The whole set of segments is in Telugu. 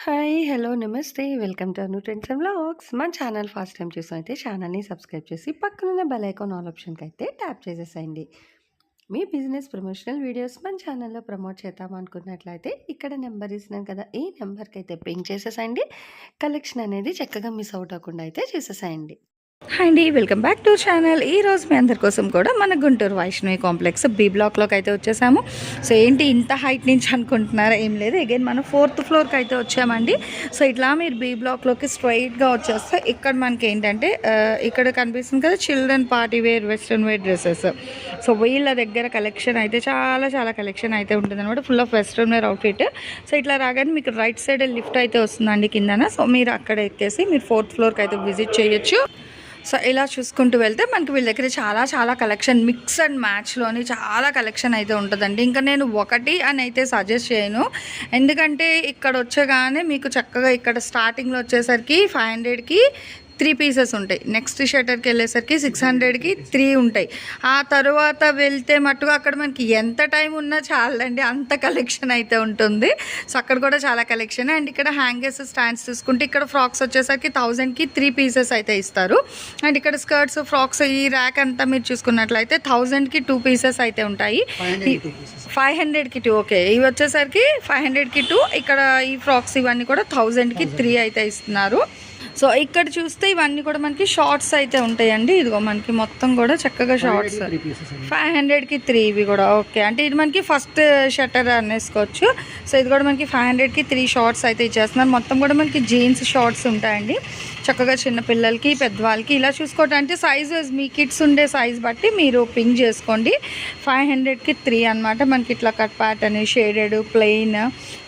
హాయ్! హలో! నమస్తే. Welcome to Anu trends and vlogs. మన ఛానల్ ఫస్ట్ టైమ్ చూసినైతే ఛానల్‌ని సబ్స్క్రైబ్ చేసి పక్కనున్న బెల్ ఐకాన్ ఆల్ ఆప్షన్‌కైతే ట్యాప్ చేసేసేయండి. మీ బిజినెస్ ప్రమోషనల్ వీడియోస్ మన ఛానల్‌లో ప్రమోట్ చేద్దామనుకున్నట్లయితే ఇక్కడ నెంబర్ ఇస్తున్నాను కదా! ఈ నెంబర్‌కైతే పింగ్ చేసేసేయండి. కలెక్షన్ అనేది చక్కగా మిస్ అవుట్ అవ్వకుండా అయితే చేసేసేయండి. హాయ్ అండి, వెల్కమ్ బ్యాక్ టు ఛానల్. ఈరోజు మీ అందరి కోసం కూడా మన గుంటూరు వైష్ణవి కాంప్లెక్స్ బి బ్లాక్లోకి అయితే వచ్చేసాము. సో ఏంటి ఇంత హైట్ నుంచి అనుకుంటున్నారా? ఏం లేదు, అగైన్ మనం 4th ఫ్లోర్కి అయితే వచ్చామండి. సో ఇట్లా మీరు బి బ్లాక్లోకి స్ట్రైట్గా వచ్చేస్తే ఇక్కడ మనకి ఏంటంటే ఇక్కడ కనిపిస్తుంది కదా children party wear western wear dresses. So వీళ్ళ దగ్గర కలెక్షన్ అయితే చాలా కలెక్షన్ అయితే ఉంటుంది అనమాట, full of western wear outfit. So ఇట్లా రాగానే మీకు రైట్ సైడ్ లిఫ్ట్ అయితే వస్తుందండి కిందన. సో మీరు అక్కడ ఎక్కేసి మీరు 4th ఫ్లోర్కి అయితే విజిట్ చేయొచ్చు. సో ఇలా చూసుకుంటూ వెళ్తే మనకి వీళ్ళ దగ్గర చాలా కలెక్షన్ మిక్స్ అండ్ మ్యాచ్లోని చాలా కలెక్షన్ అయితే ఉంటుందండి. ఇంకా నేను ఒకటి అని అయితే సజెస్ట్ చేయను, ఎందుకంటే ఇక్కడ వచ్చేగానే మీకు చక్కగా ఇక్కడ స్టార్టింగ్లో వచ్చేసరికి 500కి 3 పీసెస్ ఉంటాయి. నెక్స్ట్ షటర్కి వెళ్ళేసరికి 600కి 3 ఉంటాయి. ఆ తర్వాత వెళ్తే మట్టుగా అక్కడ మనకి ఎంత టైం ఉన్నా చాలండి, అంత కలెక్షన్ అయితే ఉంటుంది. సో అక్కడ కూడా చాలా కలెక్షన్. అండ్ ఇక్కడ హ్యాంగర్స్ స్టాండ్స్ చూసుకుంటే ఇక్కడ ఫ్రాక్స్ వచ్చేసరికి 1000కి 3 పీసెస్ అయితే ఇస్తారు. అండ్ ఇక్కడ స్కర్ట్స్ ఫ్రాక్స్ ఈ ర్యాక్ అంతా మీరు చూసుకున్నట్లయితే 1000కి 2 పీసెస్ అయితే ఉంటాయి. 500కి 2. ఓకే, ఇవి వచ్చేసరికి 500కి 2. ఇక్కడ ఈ ఫ్రాక్స్ ఇవన్నీ కూడా 1000కి 3 అయితే ఇస్తున్నారు. సో ఇక్కడ చూస్తే ఇవన్నీ కూడా మనకి షార్ట్స్ అయితే ఉంటాయండి. ఇదిగో మనకి మొత్తం కూడా చక్కగా షార్ట్స్ 500కి 3 ఇవి కూడా. ఓకే, అంటే ఇది మనకి ఫస్ట్ షట్టర్ అనేసుకోవచ్చు. సో ఇది కూడా మనకి 500కి 3 షార్ట్స్ అయితే ఇచ్చేస్తున్నారు. మొత్తం కూడా మనకి జీన్స్ షార్ట్స్ ఉంటాయండి, చక్కగా చిన్నపిల్లలకి పెద్దవాళ్ళకి ఇలా చూసుకోవటానికి సైజ్ మీ కిడ్స్ ఉండే సైజ్ బట్టి మీరు పింక్ చేసుకోండి. 500కి 3 అనమాట. మనకి ఇట్లా cut pattern, shaded, plain,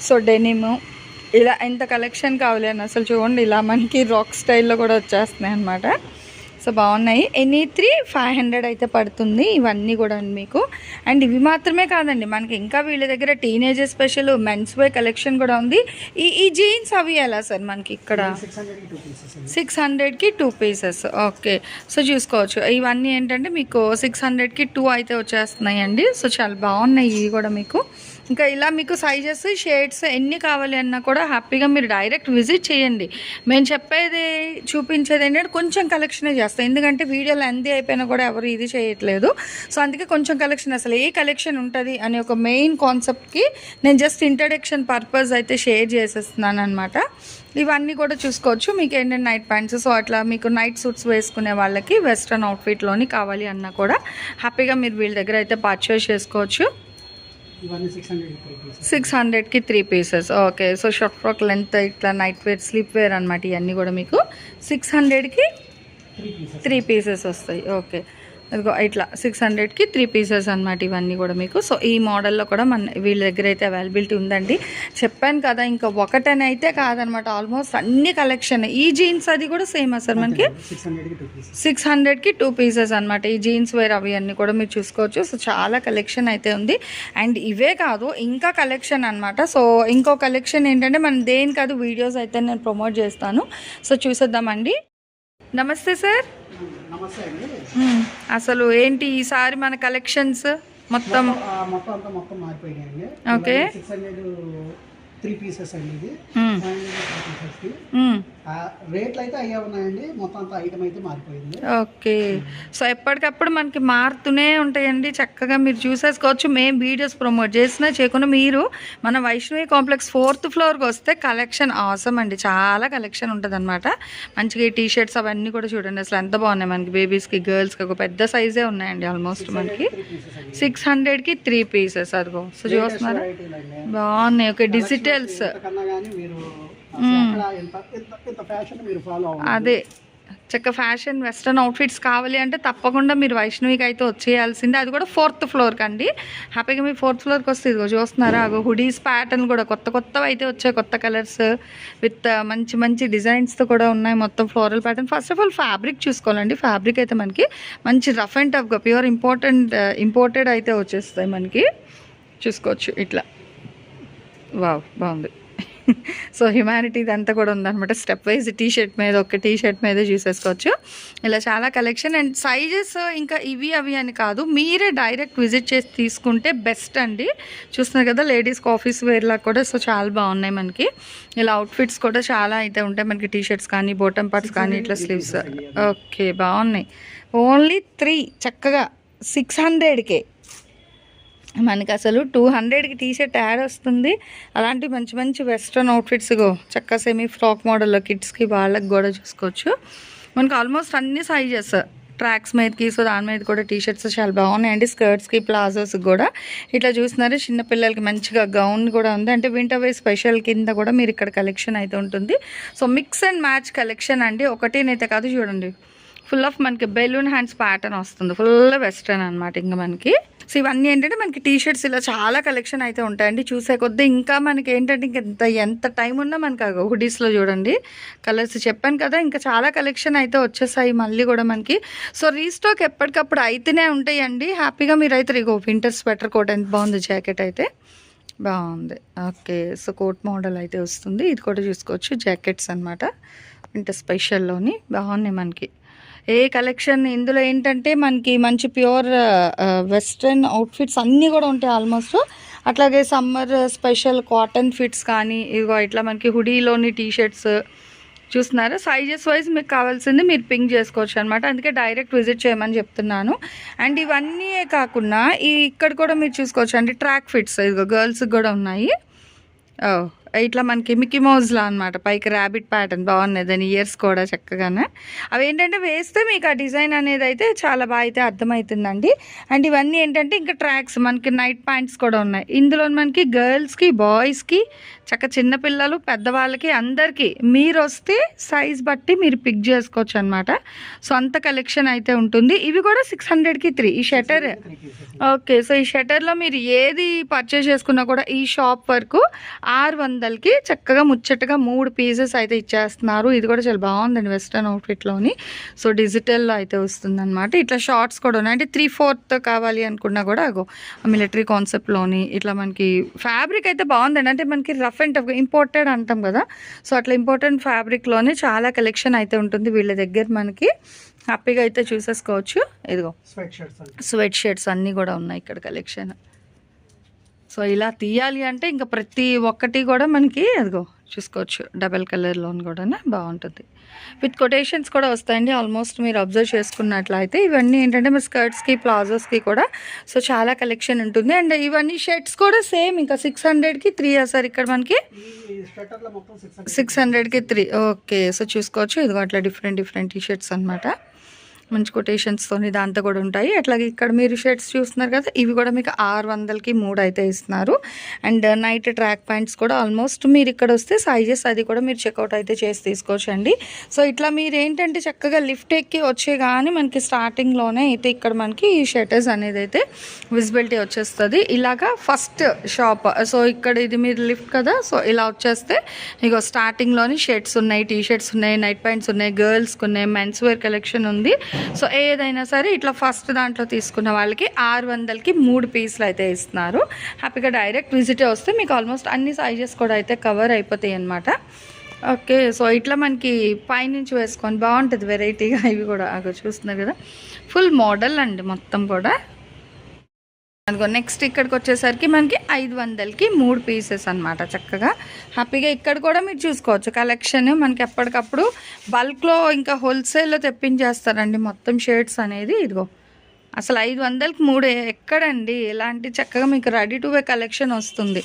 so denim, ఇలా ఎంత కలెక్షన్ కావాలి అని అసలు చూడండి. ఇలా మనకి రాక్ స్టైల్లో కూడా వచ్చేస్తున్నాయి అనమాట. సో బాగున్నాయి. ఎనీ 3 500 అయితే పడుతుంది ఇవన్నీ కూడా మీకు. అండ్ ఇవి మాత్రమే కాదండి, మనకి ఇంకా వీళ్ళ దగ్గర teenager special men's wear collection కూడా ఉంది. ఈ జీన్స్ అవి ఎలా సార్ మనకి ఇక్కడ 600కి 2 పీసెస్. ఓకే, సో చూసుకోవచ్చు ఇవన్నీ ఏంటంటే మీకు 600కి 2 అయితే వచ్చేస్తున్నాయండి. సో చాలా బాగున్నాయి ఇవి కూడా మీకు. ఇంకా ఇలా మీకు సైజెస్ షేడ్స్ ఎన్ని కావాలి అన్నా కూడా హ్యాపీగా మీరు డైరెక్ట్ విజిట్ చేయండి. మేము చెప్పేది చూపించేది ఏంటంటే కొంచెం కలెక్షనే చేస్తాం, ఎందుకంటే వీడియోలు లెంతీ అయిపోయినా కూడా ఎవరు ఇది చేయట్లేదు. సో అందుకే కొంచెం కలెక్షన్, అసలు ఏ కలెక్షన్ ఉంటుంది అనే ఒక మెయిన్ కాన్సెప్ట్కి నేను జస్ట్ ఇంట్రడక్షన్ పర్పస్ అయితే షేర్ చేసేస్తున్నాను అనమాట. ఇవన్నీ కూడా చూసుకోవచ్చు. మీకు ఏంటంటే నైట్ ప్యాంట్స్, సో అట్లా మీకు నైట్ సూట్స్ వేసుకునే వాళ్ళకి వెస్ట్రన్ అవుట్ఫిట్లోని కావాలి అన్నా కూడా హ్యాపీగా మీరు వీళ్ళ దగ్గర అయితే పర్చేస్ చేసుకోవచ్చు. 600కి 3 pieces. Okay, so short frock length ఇట్లా నైట్ వేర్ స్లీప్ వేర్ అనమాట. ఇవన్నీ కూడా మీకు 600కి 3 పీసెస్ వస్తాయి. ఓకే, ఇదిగో ఇట్లా 600కి 3 పీసెస్ అనమాట ఇవన్నీ కూడా మీకు. సో ఈ మోడల్లో కూడా వీళ్ళ దగ్గర అయితే అవైలబిలిటీ ఉందండి. చెప్పాను కదా, ఇంకా ఒకటని అయితే కాదనమాట, ఆల్మోస్ట్ అన్ని కలెక్షన్. ఈ జీన్స్ అది కూడా సేమ్ సార్ మనకి 600కి 2 పీసెస్ అనమాట. ఈ జీన్స్ వేర్ అవి అన్నీ కూడా మీరు చూసుకోవచ్చు. సో చాలా కలెక్షన్ అయితే ఉంది. అండ్ ఇవే కాదు ఇంకా కలెక్షన్ అనమాట. సో ఇంకో కలెక్షన్ ఏంటంటే మనం దేని కాదు వీడియోస్ అయితే నేను ప్రమోట్ చేస్తాను. సో చూసేద్దామండి. నమస్తే సార్. అసలు ఏంటి ఈసారి మన కలెక్షన్స్ మొత్తం మారిపోయాయండి. ఓకే, 3 పీసెస్ అండి. ఇది రేట్లు అయితే అయ్యే ఉన్నాయండి, మొత్తం అంతా ఐటమ్ అయితే మారిపోయింది. ఓకే, సో ఎప్పటికప్పుడు మనకి మారుతూనే ఉంటాయండి, చక్కగా మీరు చూసేసుకోవచ్చు. మేము వీడియోస్ ప్రమోట్ చేసినా చేయకుండా మీరు మన వైష్ణవి కాంప్లెక్స్ 4th ఫ్లోర్కి వస్తే కలెక్షన్ అవసరం అండి, చాలా కలెక్షన్ ఉంటుంది అనమాట. మంచిగా ఈ టీషర్ట్స్ అవన్నీ కూడా చూడండి అసలు ఎంత బాగున్నాయి. మనకి బేబీస్కి గర్ల్స్కి ఒక పెద్ద సైజే ఉన్నాయండి. ఆల్మోస్ట్ మనకి 600కి 3 పీసెస్. అదిగో సో చూస్తున్నారా బాగున్నాయి. ఓకే, డిజిటల్స్ అదే చక్క ఫ్యాషన్ వెస్ట్రన్ అవుట్ఫిట్స్ కావాలి అంటే తప్పకుండా మీరు వైష్ణవికి అయితే వచ్చేయాల్సిందే. అది కూడా 4th ఫ్లోర్కి అండి. హ్యాపీగా మీరు 4th ఫ్లోర్కి వస్తే ఇదిగో చూస్తున్నారా అగో హుడీస్ ప్యాటర్న్ కూడా కొత్తవి అయితే వచ్చాయి, కొత్త కలర్స్ విత్ మంచి డిజైన్స్తో కూడా ఉన్నాయి. మొత్తం floral pattern. First of all fabric చూసుకోవాలండి. ఫ్యాబ్రిక్ అయితే మనకి మంచి రఫ్ అండ్ టఫ్గా ప్యూర్ ఇంపోర్టెడ్ అయితే వచ్చేస్తాయి మనకి. చూసుకోవచ్చు ఇట్లా. వావ్ బాగుంది. సో హ్యుమానిటీ ఇదంతా కూడా ఉందన్నమాట. స్టెప్ వైజ్ టీ షర్ట్ మీద ఒక టీ షర్ట్ మీద చూసేసుకోవచ్చు. ఇలా చాలా కలెక్షన్ అండ్ సైజెస్ ఇంకా ఇవి అవి అని కాదు, మీరే డైరెక్ట్ విజిట్ చేసి తీసుకుంటే బెస్ట్ అండి. చూస్తున్నారు కదా లేడీస్కి ఆఫీస్ వేర్లా కూడా సో చాలా బాగున్నాయి మనకి. ఇలా అవుట్ఫిట్స్ కూడా చాలా అయితే ఉంటాయి మనకి, టీ షర్ట్స్ కానీ బాటమ్ పార్ట్స్ కానీ ఇట్లా స్లీవ్స్. ఓకే బాగున్నాయి. ఓన్లీ 3 చక్కగా 600కే మనకి అసలు 200కి టీ షర్ట్ యాడ్ వస్తుంది. అలాంటి మంచి మంచి వెస్ట్రన్ అవుట్ఫిట్స్ చక్కగా సెమీ ఫ్రాక్ మోడల్లో కిడ్స్కి వాళ్ళకి కూడా చూసుకోవచ్చు. మనకి ఆల్మోస్ట్ అన్ని సైజెస్ ట్రాక్స్ మీదకి, సో దాని మీద కూడా టీ షర్ట్స్ చాలా బాగున్నాయండి. స్కర్ట్స్కి ప్లాజోస్కి కూడా ఇట్లా చూస్తున్నారు. చిన్నపిల్లలకి మంచిగా గౌన్ కూడా ఉంది, అంటే వింటర్ వేర్ స్పెషల్ కింద కూడా మీరు ఇక్కడ కలెక్షన్ అయితే ఉంటుంది. So mix and match collection అండి, ఒకటేనైతే కాదు. చూడండి ఫుల్ ఆఫ్ మనకి బెలూన్ హ్యాండ్స్ ప్యాటర్న్ వస్తుంది, ఫుల్ వెస్ట్రన్ అనమాట. ఇంకా మనకి సో ఇవన్నీ ఏంటంటే మనకి టీ షర్ట్స్ ఇలా చాలా కలెక్షన్ అయితే ఉంటాయండి. చూసే కొద్దీ ఇంకా మనకి ఏంటంటే ఇంకా ఎంత టైం ఉన్నా మనకి హుడీస్లో చూడండి కలర్స్ చెప్పాను కదా, ఇంకా చాలా కలెక్షన్ అయితే వచ్చేసాయి మళ్ళీ కూడా మనకి. సో రీస్టాక్ ఎప్పటికప్పుడు అయితేనే ఉంటాయండి. హ్యాపీగా మీరు అయితే ఇగో వింటర్ స్వెటర్ కోట్ ఎంత బాగుంది, జాకెట్ అయితే బాగుంది. ఓకే సో కోట్ మోడల్ అయితే వస్తుంది, ఇది కూడా చూసుకోవచ్చు. జాకెట్స్ అనమాట వింటర్ స్పెషల్లోని బాగున్నాయి మనకి. ఏ కలెక్షన్ ఇందులో ఏంటంటే మనకి మంచి ప్యూర్ వెస్ట్రన్ అవుట్ఫిట్స్ అన్నీ కూడా ఉంటాయి ఆల్మోస్ట్. అట్లాగే సమ్మర్ స్పెషల్ కాటన్ ఫిట్స్ కానీ ఇదిగో ఇట్లా మనకి హుడీలోని టీ షర్ట్స్ చూస్తున్నారా. సైజెస్ వైజ్ మీకు కావాల్సింది మీరు పింక్ చేసుకోవచ్చు అనమాట, అందుకే డైరెక్ట్ విజిట్ చేయమని చెప్తున్నాను. అండ్ ఇవన్నీ కాకుండా ఇక్కడ కూడా మీరు చూసుకోవచ్చు అండి ట్రాక్ ఫిట్స్, ఇదిగో గర్ల్స్కి కూడా ఉన్నాయి. ఇట్లా మనకి మిక్కీ మౌజ్లా అనమాట, పైకి ర్యాబిట్ ప్యాటర్న్ బాగున్నాయి, దాని ఇయర్స్ కూడా చక్కగానే. అవి ఏంటంటే వేస్తే మీకు ఆ డిజైన్ అనేది అయితే చాలా బాగా అయితే అర్థమవుతుందండి. అండ్ ఇవన్నీ ఏంటంటే ఇంకా ట్రాక్స్ మనకి నైట్ ప్యాంట్స్ కూడా ఉన్నాయి. ఇందులో మనకి గర్ల్స్కి బాయ్స్కి చక్క చిన్నపిల్లలు పెద్దవాళ్ళకి అందరికీ మీరు వస్తే సైజ్ బట్టి మీరు పిక్ చేసుకోవచ్చు అనమాట. సో అంత కలెక్షన్ అయితే ఉంటుంది. ఇవి కూడా 600కి 3 ఈ షటర్. ఓకే సో ఈ షటర్లో మీరు ఏది పర్చేస్ చేసుకున్నా కూడా ఈ షాప్ వరకు 600కి చక్కగా ముచ్చటగా 3 పీసెస్ అయితే ఇచ్చేస్తున్నారు. ఇది కూడా చాలా బాగుందండి వెస్ట్రన్ అవుట్ఫిట్లోని. సో డిజిటల్లో అయితే వస్తుంది అనమాట. ఇట్లా షార్ట్స్ కూడా ఉన్నాయి, అంటే 3/4 కావాలి అనుకున్నా కూడా అగో మిలిటరీ కాన్సెప్ట్లోని ఇట్లా మనకి ఫ్యాబ్రిక్ అయితే బాగుందండి. అంటే మనకి రఫ్ అండ్ టఫ్ ఇంపోర్టెడ్ అంటాం కదా, సో అట్లా ఇంపోర్టెడ్ ఫ్యాబ్రిక్లోనే చాలా కలెక్షన్ అయితే ఉంటుంది వీళ్ళ దగ్గర. మనకి హ్యాపీగా అయితే చూసేసుకోవచ్చు. ఇదిగో స్వెట్ షర్ట్స్ అన్నీ కూడా ఉన్నాయి ఇక్కడ కలెక్షన్. సో ఇలా తీయాలి అంటే ఇంకా ప్రతి ఒక్కటి కూడా మనకి అదిగో చూసుకోవచ్చు, డబల్ కలర్లోని కూడా బాగుంటుంది. విత్ కొటేషన్స్ కూడా వస్తాయండి ఆల్మోస్ట్ మీరు అబ్జర్వ్ చేసుకున్నట్లయితే. ఇవన్నీ ఏంటంటే మీ స్కర్ట్స్కి ప్లాజోస్కి కూడా సో చాలా కలెక్షన్ ఉంటుంది. అండ్ ఇవన్నీ షర్ట్స్ కూడా సేమ్ ఇంకా 600కి 3 సార్ ఇక్కడ మనకి 600కి 3. ఓకే సో చూసుకోవచ్చు, ఇదిగో అట్లా డిఫరెంట్ టీ షర్ట్స్ అనమాట, మంచి కొటేషన్స్తోని దాంతో కూడా ఉంటాయి. అట్లాగే ఇక్కడ మీరు షర్ట్స్ చూస్తున్నారు కదా, ఇవి కూడా మీకు 600కి 3 అయితే ఇస్తున్నారు. అండ్ నైట్ ట్రాక్ ప్యాంట్స్ కూడా ఆల్మోస్ట్ మీరు ఇక్కడ వస్తే సైజెస్ అది కూడా మీరు చెక్అవుట్ అయితే చేసి తీసుకోవచ్చు అండి. సో ఇట్లా మీరు ఏంటంటే చక్కగా లిఫ్ట్ ఎక్కి వచ్చే కానీ మనకి స్టార్టింగ్లోనే అయితే ఇక్కడ మనకి ఈ షర్టర్స్ అనేది అయితే విజిబిలిటీ వచ్చేస్తుంది. ఇలాగా ఫస్ట్ షాప్. సో ఇక్కడ ఇది మీరు లిఫ్ట్ కదా, సో ఇలా వచ్చేస్తే ఇగో స్టార్టింగ్లోని షర్ట్స్ ఉన్నాయి, టీ షర్ట్స్ ఉన్నాయి, నైట్ ప్యాంట్స్ ఉన్నాయి, గర్ల్స్కి ఉన్నాయి, మెన్స్ వేర్ కలెక్షన్ ఉంది. సో ఏదైనా సరే ఇట్లా ఫస్ట్ దాంట్లో తీసుకున్న వాళ్ళకి 600కి 3 పీసులు అయితే ఇస్తున్నారు. హ్యాపీగా డైరెక్ట్ విజిట్ వస్తే మీకు ఆల్మోస్ట్ అన్ని సైజెస్ కూడా అయితే కవర్ అయిపోతాయి అన్నమాట. ఓకే సో ఇట్లా మనకి పైనుంచి వేసుకొని బాగుంటుంది వెరైటీగా. ఇవి కూడా అక్కడ చూస్తున్నారు కదా, ఫుల్ మోడల్ అండి మొత్తం కూడా. అనుకో నెక్స్ట్ ఇక్కడికి వచ్చేసరికి మనకి 500కి 3 పీసెస్ అనమాట. చక్కగా హ్యాపీగా ఇక్కడ కూడా మీరు చూసుకోవచ్చు కలెక్షన్. మనకి ఎప్పటికప్పుడు బల్క్లో ఇంకా హోల్సేల్లో తెప్పించేస్తారండి మొత్తం షర్ట్స్ అనేది. ఇదిగో అసలు 500కి 3 ఎక్కడండి, ఇలాంటి చక్కగా మీకు రెడీ టు వే కలెక్షన్ వస్తుంది.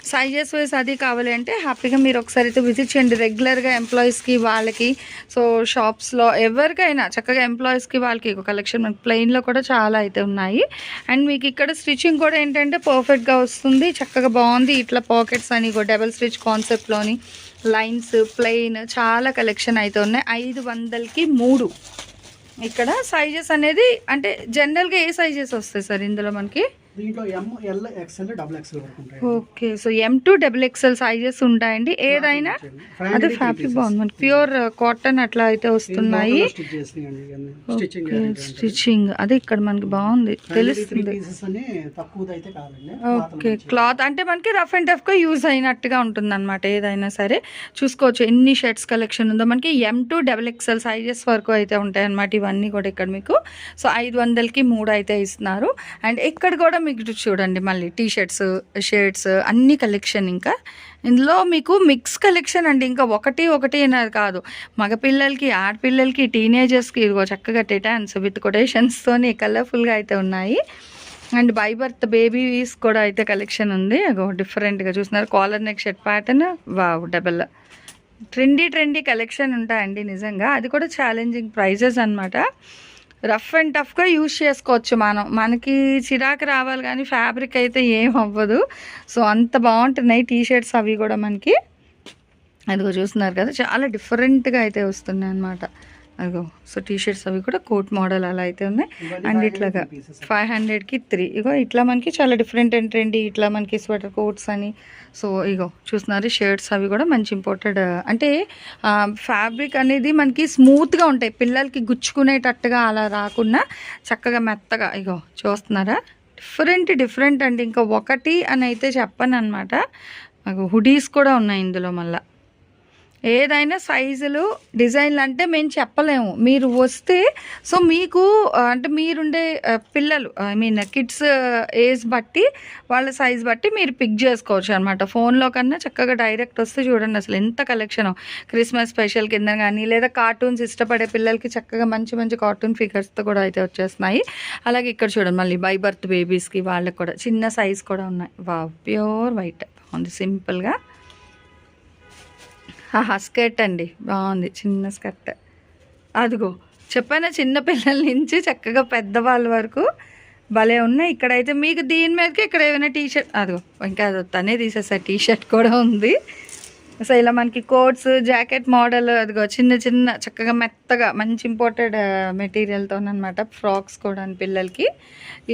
సైజెస్ వైజ్ అది కావాలి అంటే హ్యాపీగా మీరు ఒకసారి అయితే విజిట్ చేయండి. రెగ్యులర్గా ఎంప్లాయీస్కి వాళ్ళకి సో షాప్స్లో ఎవరికైనా చక్కగా ఎంప్లాయీస్కి వాళ్ళకి కలెక్షన్ మనకి ప్లెయిన్లో కూడా చాలా అయితే ఉన్నాయి. అండ్ మీకు ఇక్కడ స్టిచ్చింగ్ కూడా ఏంటంటే పర్ఫెక్ట్గా వస్తుంది, చక్కగా బాగుంది. ఇట్లా పాకెట్స్ అని డబల్ స్టిచ్ కాన్సెప్ట్లోని లైన్స్ ప్లెయిన్ చాలా కలెక్షన్ అయితే ఉన్నాయి. 500కి 3. ఇక్కడ సైజెస్ అనేది అంటే జనరల్గా ఏ సైజెస్ వస్తాయి సార్ ఇందులో మనకి? దీంట్లో ML XL XXL వరకు ఉంటాయి. Okay. So M2 XXL sizes ఉంటాయండి. ఏదైనా అదే ఫ్యాబ్రిక్ బాగుంది, మనకి ప్యూర్ కాటన్ అట్లా అయితే వస్తున్నాయి. స్టిచ్చింగ్ అదే ఇక్కడ మనకి బాగుంది తెలుస్తుంది. ఓకే, క్లాత్ అంటే మనకి రఫ్ అండ్ టఫ్ గా యూజ్ అయినట్టుగా ఉంటుంది అనమాట. ఏదైనా సరే చూసుకోవచ్చు ఎన్ని షర్ట్స్ కలెక్షన్ ఉందో. మనకి M2 XXL సైజెస్ వరకు అయితే ఉంటాయి అనమాట. ఇవన్నీ కూడా ఇక్కడ మీకు సో 500కి 3 అయితే ఇస్తున్నారు. అండ్ ఇక్కడ కూడా మీకు చూడండి మళ్ళీ టీషర్ట్స్, షర్ట్స్ అన్ని కలెక్షన్. ఇంకా ఇందులో మీకు మిక్స్ కలెక్షన్ అండి. ఇంకా ఒకటి అనేది కాదు, మగపిల్లలకి, ఆడపిల్లలకి, టీనేజర్స్కి ఇదిగో చక్కగా టెటాన్స్ విత్ కొటేషన్స్తోని కలర్ఫుల్గా అయితే ఉన్నాయి. అండ్ బై బర్త్ బేబీస్ కూడా అయితే కలెక్షన్ ఉంది. అగో డిఫరెంట్గా చూస్తున్నారు, collar neck shirt pattern. Wow, double trendy collection ఉంటాయండి నిజంగా. అది కూడా ఛాలెంజింగ్ ప్రైజెస్ అనమాట. రఫ్ అండ్ టఫ్గా యూజ్ చేసుకోవచ్చు మనకి చిరాకు రావాలి కానీ ఫ్యాబ్రిక్ అయితే ఏం అవ్వదు. సో అంత బాగుంటున్నాయి టీషర్ట్స్ అవి కూడా మనకి. అదిగో చూస్తున్నారు కదా, చాలా డిఫరెంట్గా అయితే వస్తున్నాయి అనమాట. అదిగో సో టీషర్ట్స్ అవి కూడా కోట్ మోడల్ అలా అయితే ఉన్నాయి. అండ్ ఇట్లాగా 500కి 3. ఇగో ఇట్లా మనకి చాలా డిఫరెంట్ అండ్ ట్రెండీ, ఇట్లా మనకి స్వెటర్ కోట్స్ అని. సో ఇగో చూస్తున్నారు షర్ట్స్ అవి కూడా మంచి ఇంపోర్టెడ్, అంటే ఫ్యాబ్రిక్ అనేది మనకి స్మూత్గా ఉంటాయి, పిల్లలకి గుచ్చుకునేటట్టుగా అలా రాకుండా చక్కగా మెత్తగా. ఇగో చూస్తున్నారా, డిఫరెంట్ అండి. ఇంకా ఒకటి అని అయితే చెప్పను అనమాట. హుడీస్ కూడా ఉన్నాయి ఇందులో. మళ్ళీ ఏదైనా సైజులు, డిజైన్లు అంటే మేము చెప్పలేము, మీరు వస్తే. సో మీకు అంటే మీరుండే పిల్లలు, ఐ మీన్ కిడ్స్ ఏజ్ బట్టి, వాళ్ళ సైజ్ బట్టి మీరు పిక్ చేసుకోవచ్చు అనమాట. ఫోన్లో కన్నా చక్కగా డైరెక్ట్ వస్తే చూడండి అసలు ఎంత కలెక్షన్. క్రిస్మస్ స్పెషల్ కింద కానీ, లేదా కార్టూన్స్ ఇష్టపడే పిల్లలకి చక్కగా మంచి కార్టూన్ ఫిగర్స్తో కూడా అయితే వచ్చేస్తున్నాయి. అలాగే ఇక్కడ చూడండి మళ్ళీ బై బర్త్ బేబీస్కి వాళ్ళకి కూడా చిన్న సైజ్ కూడా ఉన్నాయి. వావ్, ప్యూర్ వైట్ బాగుంది, సింపుల్గా. స్కర్ట్ అండి, బాగుంది, చిన్న స్కర్ట్. అదిగో చెప్పాను, చిన్న పిల్లల నుంచి చక్కగా పెద్దవాళ్ళ వరకు భలే ఉన్నాయి. ఇక్కడైతే మీకు దీని మీదకి ఇక్కడ ఏమైనా టీషర్ట్, అదిగో ఇంకా అది తనే తీసేసారు, టీషర్ట్ కూడా ఉంది. సో ఇలా మనకి కోట్స్, జాకెట్ మోడల్, అదిగో చిన్న చక్కగా మెత్తగా మంచి ఇంపోర్టెడ్ మెటీరియల్తోనమాట. ఫ్రాక్స్ కూడా పిల్లలకి.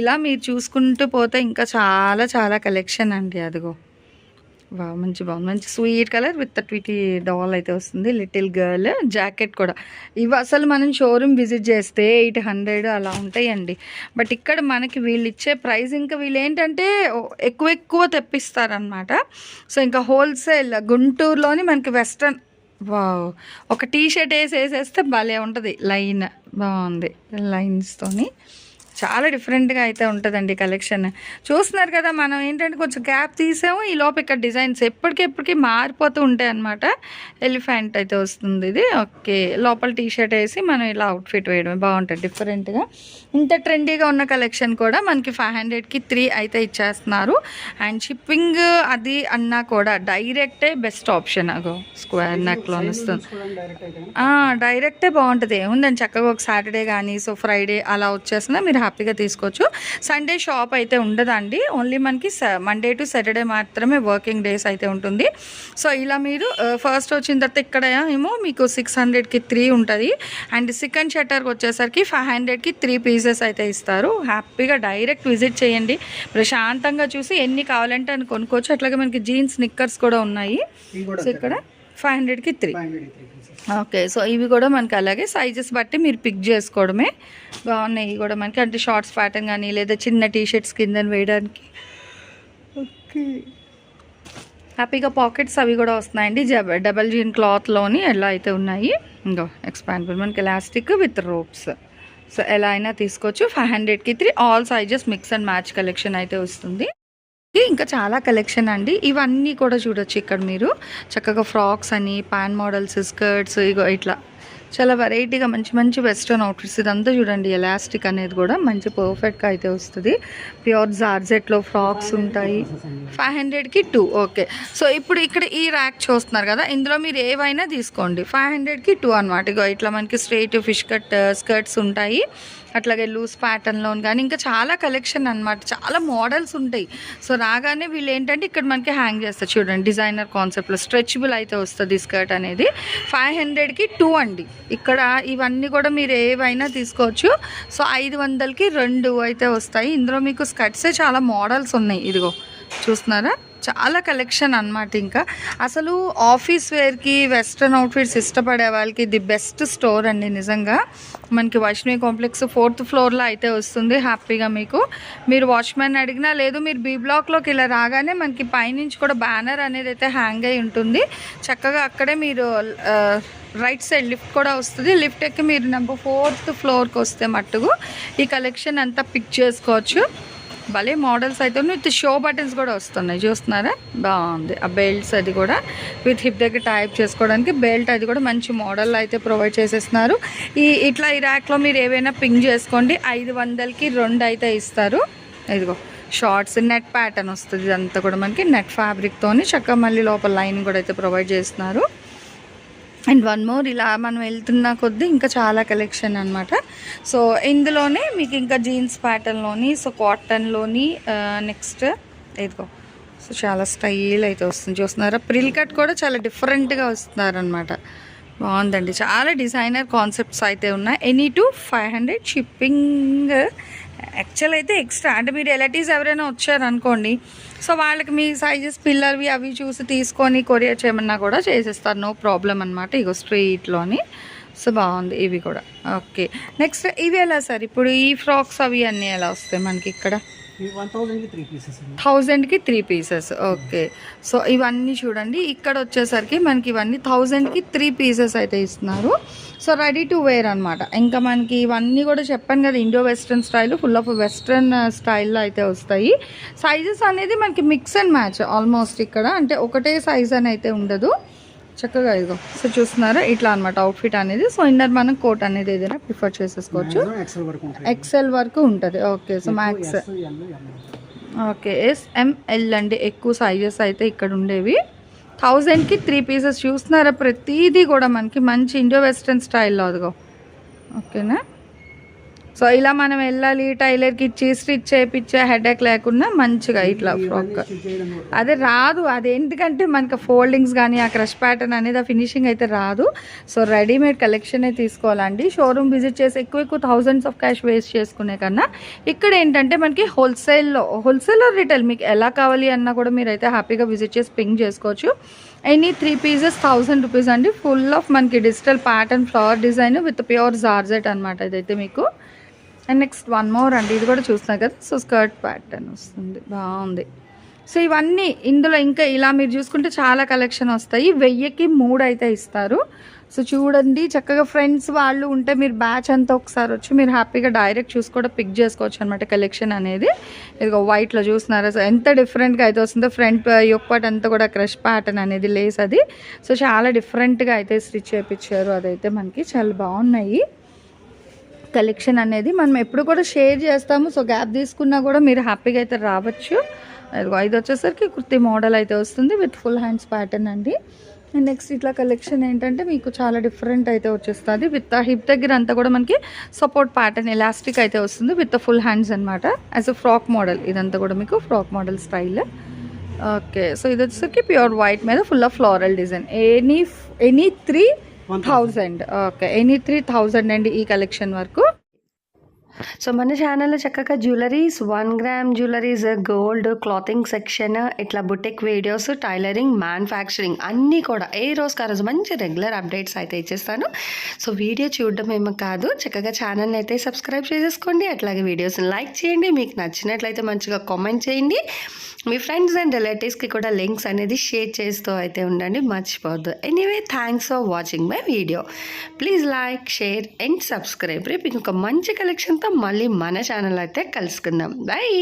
ఇలా మీరు చూసుకుంటూ పోతే ఇంకా చాలా కలెక్షన్ అండి. అదిగో వా, మంచి బాగుంది, మంచి sweet colour with Tweety doll అయితే వస్తుంది, లిటిల్ గర్ల్. జాకెట్ కూడా ఇవి అసలు మనం షోరూమ్ విజిట్ చేస్తే 800 అలా ఉంటాయండి. బట్ ఇక్కడ మనకి వీళ్ళు ఇచ్చే ప్రైస్, ఇంకా వీళ్ళు ఏంటంటే ఎక్కువ తెప్పిస్తారనమాట. సో ఇంకా హోల్సేల్ గుంటూరులోని మనకి వెస్ట్రన్. వావ్, ఒక టీషర్ట్ వేసేస్తే భలే ఉంటుంది, లైన్ బాగుంది, లైన్స్తోని చాలా డిఫరెంట్గా అయితే ఉంటుందండి కలెక్షన్. చూస్తున్నారు కదా, మనం ఏంటంటే కొంచెం గ్యాప్ తీసాము, ఈ లోపు ఇక్కడ డిజైన్స్ ఎప్పటికీ మారిపోతూ ఉంటాయి అన్నమాట. ఎలిఫెంట్ అయితే వస్తుంది ఇది. ఓకే, లోపల టీషర్ట్ వేసి మనం ఇలా అవుట్ఫిట్ వేయడమే బాగుంటుంది డిఫరెంట్గా. ఇంత ట్రెండీగా ఉన్న కలెక్షన్ కూడా మనకి 500కి 3 అయితే ఇచ్చేస్తున్నారు. అండ్ షిప్పింగ్ అది అన్నా కూడా డైరెక్టే బెస్ట్ ఆప్షన్. అగో స్క్వేర్ నెక్లో వస్తుంది, డైరెక్టే బాగుంటుంది. ఏముందండి, చక్కగా ఒక సాటర్డే కానీ సో ఫ్రైడే అలా వచ్చేసినా మీరు హ్యాపీగా తీసుకోవచ్చు. సండే షాప్ అయితే ఉండదండి, ఓన్లీ మనకి మండే టు సాటర్డే మాత్రమే వర్కింగ్ డేస్ అయితే ఉంటుంది. సో ఇలా మీరు ఫస్ట్ వచ్చిన తర్వాత ఇక్కడ ఏమో మీకు 600కి 3 ఉంటుంది. అండ్ సెకండ్ షట్టర్కి వచ్చేసరికి 500కి 3 పీసెస్ అయితే ఇస్తారు. హ్యాపీగా డైరెక్ట్ విజిట్ చేయండి, ప్రశాంతంగా చూసి ఎన్ని కావాలంటే అని కొనుక్కోవచ్చు. అట్లాగే మనకి జీన్స్, నిక్కర్స్ కూడా ఉన్నాయి. సో ఇక్కడ 500కి 3. ఓకే, సో ఇవి కూడా మనకి అలాగే సైజెస్ బట్టి మీరు పిక్ చేసుకోవడమే. బాగున్నాయి కూడా మనకి, అంటే షార్ట్స్ ప్యాటర్న్ కానీ లేదా చిన్న టీషర్ట్స్ కింద వేయడానికి. ఓకే, హ్యాపీగా పాకెట్స్ అవి కూడా వస్తున్నాయండి. డబల్ జీన్ క్లాత్లోని ఎలా అయితే ఉన్నాయి. ఇంకో ఎక్స్పాండబుల్ మనకి ఎలాస్టిక్ విత్ రోప్స్. సో ఎలా అయినా తీసుకోవచ్చు. 500కి 3 all sizes mix and match collection అయితే వస్తుంది. ఇంకా చాలా కలెక్షన్ అండి. ఇవన్నీ కూడా చూడొచ్చు ఇక్కడ మీరు. చక్కగా ఫ్రాక్స్ అని, పాన్ మోడల్స్, స్కర్ట్స్, ఇగో ఇట్లా చాలా వెరైటీగా మంచి వెస్ట్రన్ అవుట్ఫిట్స్. ఇదంతా చూడండి, ఎలాస్టిక్ అనేది కూడా మంచి పర్ఫెక్ట్గా అయితే వస్తుంది. ప్యూర్ జార్జెట్లో ఫ్రాక్స్ ఉంటాయి. 500కి 2. ఓకే, సో ఇప్పుడు ఇక్కడ ఈ ర్యాక్ చూస్తున్నారు కదా, ఇందులో మీరు ఏవైనా తీసుకోండి. 500కి 2 అనమాట. ఇగో ఇట్లా మనకి స్ట్రైట్ ఫిష్ కట్ స్కర్ట్స్ ఉంటాయి. అట్లాగే లూజ్ ప్యాటర్న్లో కానీ ఇంకా చాలా కలెక్షన్ అనమాట, చాలా మోడల్స్ ఉంటాయి. సో రాగానే వీళ్ళు ఏంటంటే ఇక్కడ మనకి హ్యాంగ్ చేస్తారు చూడండి, డిజైనర్ కాన్సెప్ట్లో స్ట్రెచబుల్ అయితే వస్తుంది స్కర్ట్ అనేది. 500కి 2 అండి. ఇక్కడ ఇవన్నీ కూడా మీరు ఏవైనా తీసుకోవచ్చు. సో 500కి 2 అయితే వస్తాయి. ఇందులో మీకు స్కర్ట్సే చాలా మోడల్స్ ఉన్నాయి, ఇదిగో చూస్తున్నారా, చాలా కలెక్షన్ అన్నమాట. ఇంకా అసలు ఆఫీస్ వేర్కి వెస్ట్రన్ అవుట్ఫిట్స్ ఇష్టపడే వాళ్ళకి ది బెస్ట్ స్టోర్ అండి నిజంగా. మనకి వైష్ణవి కాంప్లెక్స్ 4th ఫ్లోర్లో అయితే వస్తుంది. హ్యాపీగా మీకు మీరు వాచ్మెన్ అడిగినా, లేదు మీరు బి బ్లాక్లోకి ఇలా రాగానే మనకి పైనుంచి కూడా బ్యానర్ అనేది అయితే హ్యాంగ్ అయి ఉంటుంది. చక్కగా అక్కడే మీరు రైట్ సైడ్ లిఫ్ట్ కూడా వస్తుంది. లిఫ్ట్ ఎక్కి మీరు నెంబర్ 4th ఫ్లోర్కి వస్తే మట్టుకు ఈ కలెక్షన్ అంతా పిక్ చేసుకోవచ్చు. భలే మోడల్స్ అయితే విత్ షో బటన్స్ కూడా వస్తున్నాయి, చూస్తున్నారా, బాగుంది. ఆ బెల్ట్స్ అది కూడా విత్ హిప్ దగ్గర టైప్ చేసుకోవడానికి బెల్ట్ అది కూడా మంచి మోడల్ అయితే ప్రొవైడ్ చేసేస్తున్నారు. ఇట్లా ఈ ర్యాక్లో మీరు ఏవైనా పింక్ చేసుకోండి. 500కి 2 అయితే ఇస్తారు. ఇదిగో షార్ట్స్ నెట్ ప్యాటర్న్ వస్తుంది, ఇదంతా కూడా మనకి నెట్ ఫ్యాబ్రిక్తోని చక్కగా మళ్ళీ లోపల లైనింగ్ కూడా అయితే ప్రొవైడ్ చేస్తున్నారు. అండ్ వన్ మోర్, ఇలా మనం వెళ్తున్న కొద్దీ ఇంకా చాలా కలెక్షన్ అనమాట. సో ఇందులోనే మీకు ఇంకా జీన్స్ ప్యాటర్న్లోని, సో కాటన్లోని, నెక్స్ట్ ఇదిగో సో చాలా స్టైల్ అయితే వస్తుంది, చూస్తున్నారా. ప్రిల్ కట్ కూడా చాలా డిఫరెంట్గా వస్తున్నారనమాట, బాగుందండి. చాలా డిజైనర్ కాన్సెప్ట్స్ అయితే ఉన్నాయి. Any to 500 shipping. యాక్చువల్ అయితే ఎక్స్ట్రా, అంటే మీరు రిలేటివ్స్ ఎవరైనా వచ్చారనుకోండి, సో వాళ్ళకి మీ సైజెస్ పిల్లర్వి అవి చూసి తీసుకొని కొరియర్ చేయమన్నా కూడా చేసేస్తారు, నో ప్రాబ్లం అనమాట. ఇగో స్ట్రీట్లోని, సో బాగుంది ఇవి కూడా. ఓకే, నెక్స్ట్ ఇవి ఎలా సార్, ఇప్పుడు ఈ ఫ్రాక్స్ అవి అన్నీ ఎలా వస్తాయి మనకి ఇక్కడ? 1000కి 3 పీసెస్. ఓకే, సో ఇవన్నీ చూడండి, ఇక్కడ వచ్చేసరికి మనకి ఇవన్నీ 1000కి 3 పీసెస్ అయితే ఇస్తున్నారు. సో రెడీ టు వేర్ అనమాట. ఇంకా మనకి ఇవన్నీ కూడా చెప్పాను కదా, Indo western style, full of western స్టైల్లో అయితే వస్తాయి. సైజెస్ అనేది మనకి మిక్స్ అండ్ మ్యాచ్ ఆల్మోస్ట్ ఇక్కడ, అంటే ఒకటే సైజ్ అని అయితే ఉండదు. చక్కగా ఇదిగో సో చూస్తున్నారా, ఇట్లా అనమాట అవుట్ఫిట్ అనేది. సో ఇన్నర్ మనం కోట్ అనేది ఏదైనా ప్రిఫర్ చేసేసుకోవచ్చు. ఎక్సెల్ వరకు ఉంటుంది. Okay, so max okay SML అండి, ఎక్కువ సైజెస్ అయితే ఇక్కడ ఉండేవి. 1000కి 3 పీసెస్, చూస్తున్నారా, ప్రతిదీ కూడా మనకి మంచి ఇండో వెస్ట్రన్ స్టైల్లో. అదిగో ఓకేనా. సో ఇలా మనం వెళ్ళాలి టైలర్కి ఇచ్చి స్టిచ్ చేయించే హెడేక్ లేకుండా మంచిగా ఇట్లా ఫ్రాక్ అదే రాదు. అది ఎందుకంటే మనకి ఫోల్డింగ్స్ కానీ ఆ క్రష్ ప్యాటర్న్ అనేది ఆ ఫినిషింగ్ అయితే రాదు. సో రెడీమేడ్ కలెక్షనే తీసుకోవాలండి. షోరూమ్ విజిట్ చేసి ఎక్కువ థౌజండ్స్ ఆఫ్ క్యాష్ వేస్ట్ చేసుకునే కన్నా ఇక్కడ ఏంటంటే మనకి హోల్సేల్ రిటైల్ మీకు ఎలా కావాలి అన్నా కూడా మీరైతే హ్యాపీగా విజిట్ చేసి పింక్ చేసుకోవచ్చు. ఎనీ 3 పీసెస్ 1000 రూపీస్ అండి. ఫుల్ ఆఫ్ మనకి digital pattern flower design with pure georgette అనమాట ఇదైతే మీకు. అండ్ నెక్స్ట్ వన్ మోర్ అండి, ఇది కూడా చూస్తున్నారు కదా, సో స్కర్ట్ ప్యాటర్న్ వస్తుంది, బాగుంది. సో ఇవన్నీ ఇందులో ఇంకా ఇలా మీరు చూసుకుంటే చాలా కలెక్షన్ వస్తాయి. 1000కి 3 అయితే ఇస్తారు. సో చూడండి, చక్కగా ఫ్రెండ్స్ వాళ్ళు ఉంటే మీరు బ్యాచ్ అంతా ఒకసారి వచ్చి మీరు హ్యాపీగా డైరెక్ట్ చూసి కూడా పిక్ చేసుకోవచ్చు అనమాట కలెక్షన్ అనేది. ఇదిగో వైట్లో చూస్తున్నారా, సో ఎంత డిఫరెంట్గా అయితే వస్తుందో. ఫ్రంట్ యొక్కటి అంతా కూడా క్రష్ ప్యాటర్న్ అనేది లేస్ అది. సో చాలా డిఫరెంట్గా అయితే స్టిచ్ చేయించారు, అదైతే మనకి చాలా బాగున్నాయి కలెక్షన్ అనేది. మనం ఎప్పుడు కూడా షేర్ చేస్తాము, సో గ్యాప్ తీసుకున్నా కూడా మీరు హ్యాపీగా అయితే రావచ్చు. ఇది వచ్చేసరికి కుర్తీ మోడల్ అయితే వస్తుంది విత్ ఫుల్ హ్యాండ్స్ ప్యాటర్న్ అండి. అండ్ నెక్స్ట్ ఇట్లా కలెక్షన్ ఏంటంటే మీకు చాలా డిఫరెంట్ అయితే వచ్చేస్తుంది. విత్ హిప్ దగ్గర అంతా కూడా మనకి సపోర్ట్ ప్యాటర్న్ ఎలాస్టిక్ అయితే వస్తుంది విత్ ఫుల్ హ్యాండ్స్ అనమాట. యాజ్ అ ఫ్రాక్ మోడల్, ఇదంతా కూడా మీకు frock model style. Okay, so ఇది వచ్చేసరికి ప్యూర్ వైట్ మీద full of floral design. Any 3000. Okay, any 3000 అండి ఈ కలెక్షన్ వరకు. సో మన ఛానల్లో చక్కగా jewelleries, 1 gram jewelleries, gold, clothing section, ఇట్లా బుటిక్ వీడియోస్, టైలరింగ్, మ్యానుఫ్యాక్చరింగ్ అన్నీ కూడా ఏ రోజుకి ఆ రోజు మంచి రెగ్యులర్ అప్డేట్స్ అయితే ఇచ్చేస్తాను. సో వీడియో చూడడం ఏమో కాదు, చక్కగా ఛానల్ని అయితే సబ్స్క్రైబ్ చేసేసుకోండి. అట్లాగే వీడియోస్ని లైక్ చేయండి. మీకు నచ్చినట్లయితే మంచిగా కామెంట్ చేయండి. మీ ఫ్రెండ్స్ అండ్ రిలేటివ్స్కి కూడా లింక్స్ అనేది షేర్ చేస్తూ అయితే ఉండండి, మర్చిపోవద్దు. Anyway, thanks for watching my video. Please like, share and subscribe. రేపు ఇంకొక మంచి కలెక్షన్తో మళ్ళీ మన ఛానల్ అయితే కలుసుకుందాం. బాయ్.